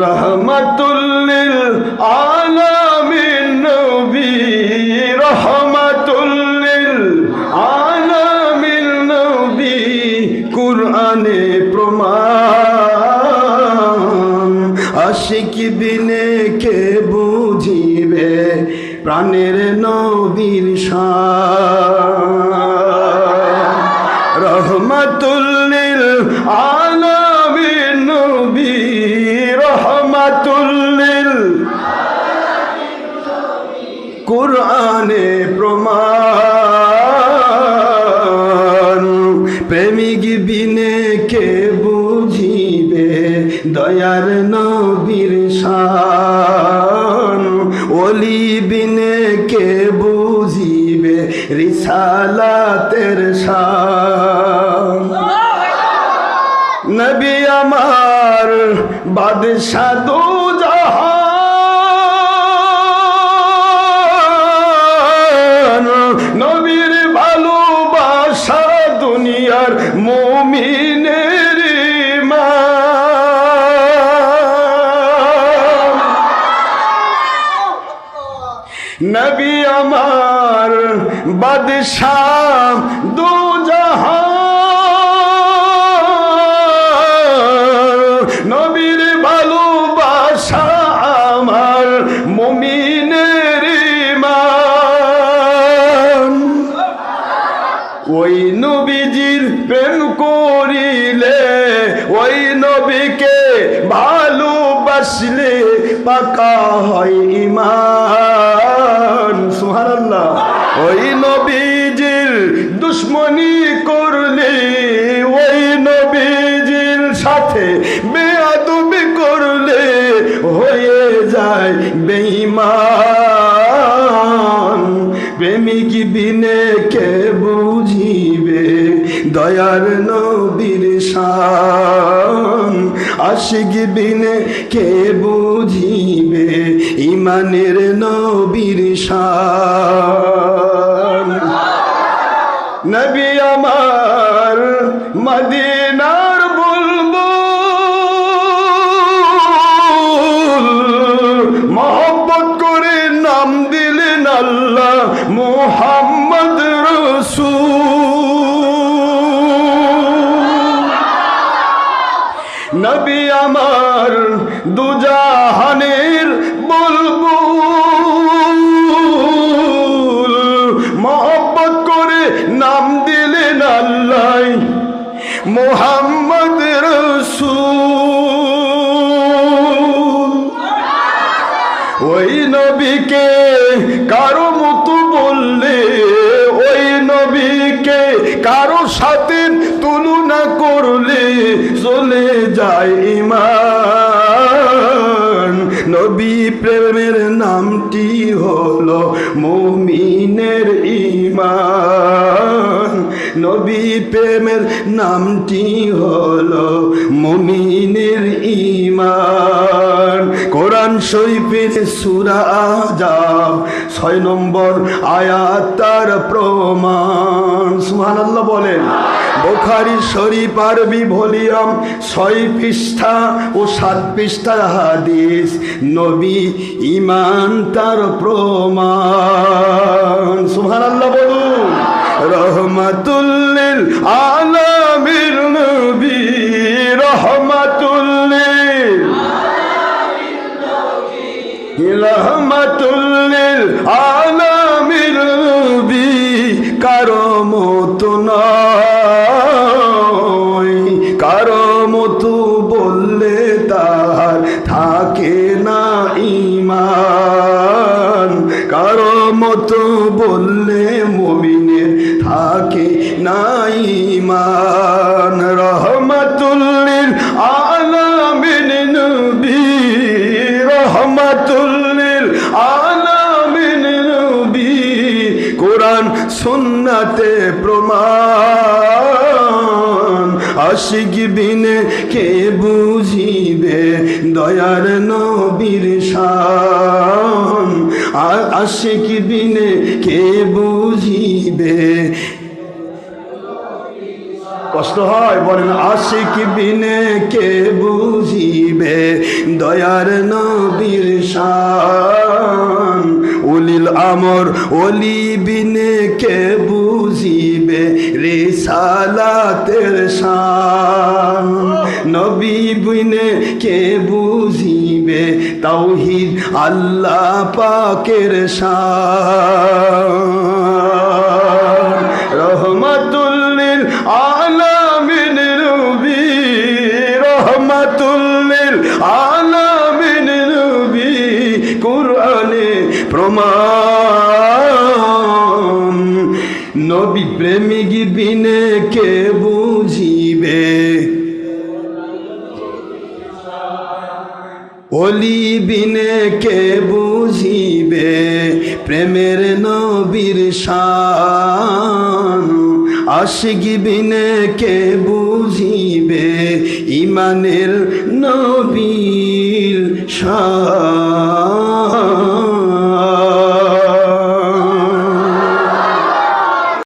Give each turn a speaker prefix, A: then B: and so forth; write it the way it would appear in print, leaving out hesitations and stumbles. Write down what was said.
A: রহমাতুল লিল আলামিন নবী, রহমাতুল লিল আলামিন নবী, কুরআনে প্রমাণ। আশিক বিনে কে বুঝিবে প্রাণের নবীর শান। রহমাতুল লিল আলামিন নবী, রহমাতুল লিল কুরআনে প্রমাণ। প্রেমিক বিনে কে বুঝিবে দয়ার নবীর শান। ওলি বিনে কে বুঝিবে রিসালাতের শান। নবী আমার বাদশাহ দো জাহান, নবীর ভালোবাসা দুনিয়ার মুমিনের ঈমান। নবী আমার বাদশাহ দো জাহান, নবীর ভালোবাসা আমার মুমিনের ঈমান। ওই নবীজির প্রেম করিলে, ওই নবীকে ভালোবাসলে পাকা হয় ঈমান। সুবহানাল্লাহ। ওই নবীজির দুশমনি করলে, ওই নবীজির সাথে বেয়াদবি করলে হয়ে যায় বেঈমান। প্রেমিক বিনে কে বুঝিবে দয়ার নবীর শান। আশিক বিনে কে বুঝিবে ঈমানের নবীর শান। নবী আমার মদিনার বুলবুল, মহব্বত করে নাম দিলেন আল্লাহ মুহাম্মদ রাসূল। নবী আমার দুজাহানের বুলবুল, মহব্বত করে নাম দিলেন আল্লাহ মুহাম্মদ রাসূল। ওই নবীকে কারো মতো বললে, ওই নবীকে কারো সাথে তুলনা করলে চলে যায় ঈমান। নবী প্রেমের নামটি হলো মুমিনের ঈমান। নবী প্রেমের নামটি হলো মুমিনের ঈমান। কোরআন শরীফের সূরা আহজাব 6 নম্বর আয়াত তার প্রমাণ। সুবহানাল্লাহ বলেন। বুখারী শরীফ আরবি ভলিউম 6 পৃষ্ঠা ও 7 পৃষ্ঠার হাদিস। নবী ঈমান তার প্রমাণ। সুবহানাল্লাহ বলুন। রহমাতুল লিল আলামিন নবী, রহমাতুল লিল রহমাতুল লিল আলামিন নবী, কারো মতো নয়। কারো মতো বললে তার থাকে না ঈমান। কারো মতো বললে মুমিনের থাকে না ঈমান। রহমাতুল লিল আলামিন নবী, রহমাতুল লিল আলামিন নবী, কোরআন সুন্নাতে প্রমাণ। আশিক বিনে কে বুঝিবে দয়ার নবীর শান। আশিক বিনে কে বুঝিবে কষ্ট হয় বলেন আশিক বিনে কে বুঝিবে দয়ার নবীর শান উলিল আমর ওলি বিনে কে বুঝিবে রিসালাতের শান নবী বিনে কে বুঝিবে তাওহীদ আল্লাহ পাকের শান রহমাতুল লিল আলামিন নবী রহমাতুল লিল আলামিন নবী কুরআনে প্রমাণ নবী প্রেমিক বিনে কে বুঝিবে ওলি বিনে কে বুঝিবে প্রেমের নবীর শান আশিক বিনে কে বুঝিবে ইমানের নবীর শান